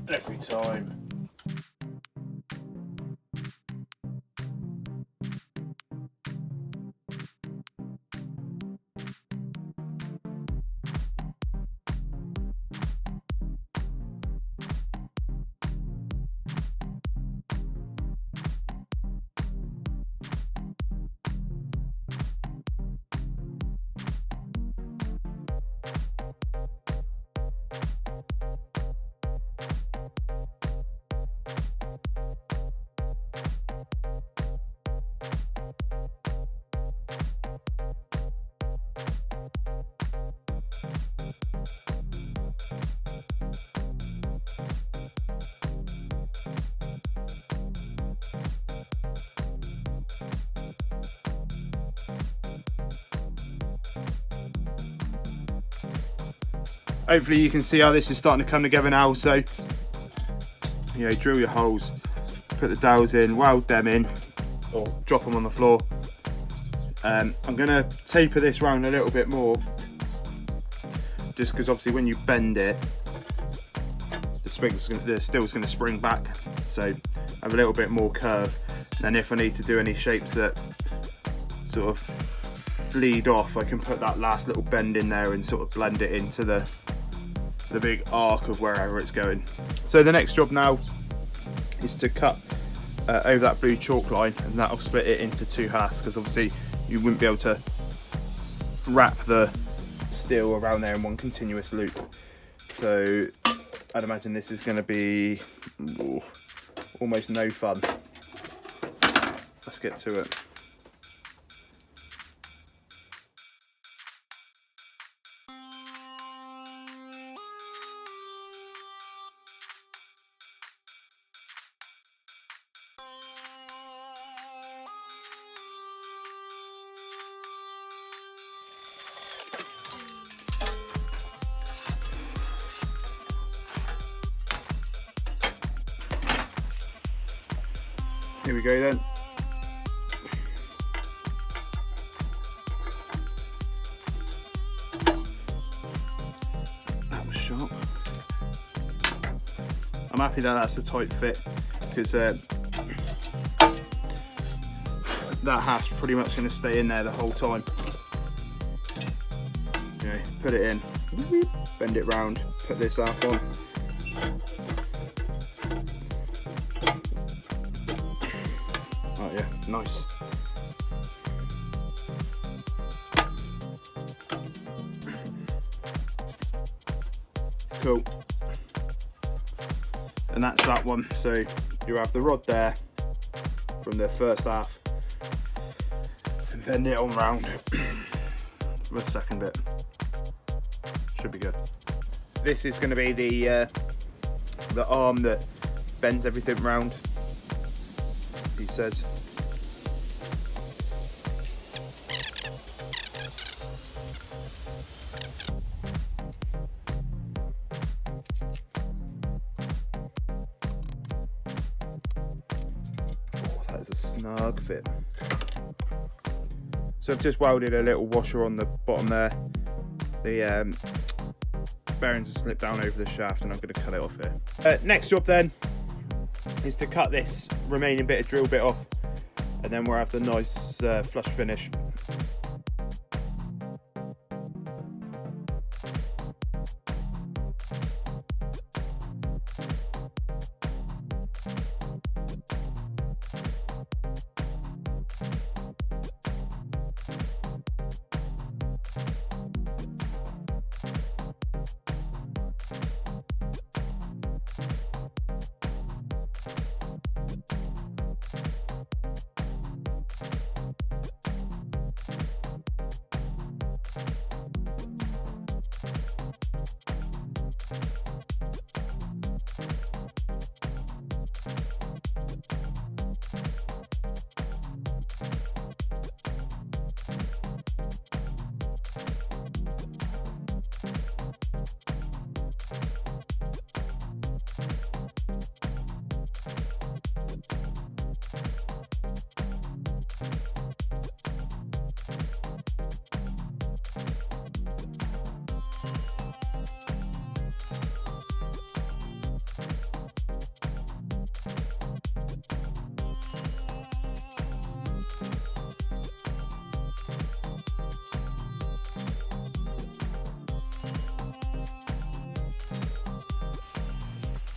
every time. Hopefully you can see how this is starting to come together now. So, you know, drill your holes, put the dowels in, weld them in, or drop them on the floor. I'm going to taper this round a little bit more, just because obviously when you bend it, the steel's going to spring back. So have a little bit more curve. And if I need to do any shapes that sort of lead off, I can put that last little bend in there and sort of blend it into the big arc of wherever it's going. So the next job now is to cut over that blue chalk line, and that'll split it into 2 halves, because obviously you wouldn't be able to wrap the steel around there in one continuous loop. So I'd imagine this is going to be almost no fun. Let's get to it. Here we go then. That was sharp. I'm happy that that's a tight fit, because that half's pretty much going to stay in there the whole time. Okay, put it in, bend it round, put this half on. Oh yeah, nice. Cool. And that's that one. So you have the rod there from the first half, and bend it on round for the second bit. Should be good. This is going to be the arm that bends everything round, he says. Oh, that is a snug fit. So I've just welded a little washer on the bottom there. The bearings have slipped down over the shaft, and I'm going to cut it off here. Next job then is to cut this remaining bit of drill bit off, and then we'll have the nice flush finish.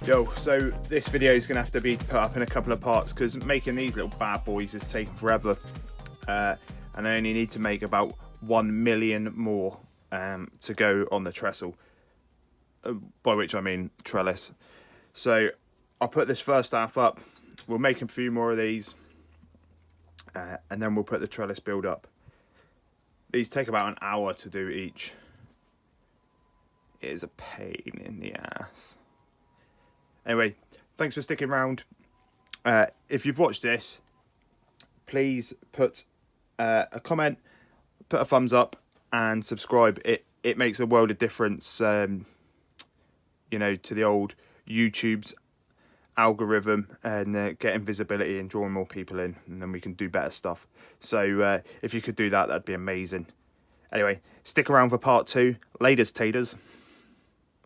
Yo, so this video is going to have to be put up in a couple of parts because making these little bad boys is taking forever. And I only need to make about 1 million more to go on the trestle, by which I mean trellis. So I'll put this first half up, we'll make a few more of these, and then we'll put the trellis build up. These take about an hour to do each. It is a pain in the ass. Anyway, thanks for sticking around. If you've watched this, please put a comment, put a thumbs up, and subscribe. It makes a world of difference, you know, to the old YouTube's algorithm, and getting visibility and drawing more people in, and then we can do better stuff. So if you could do that, that'd be amazing. Anyway, stick around for part 2. Laters, taters.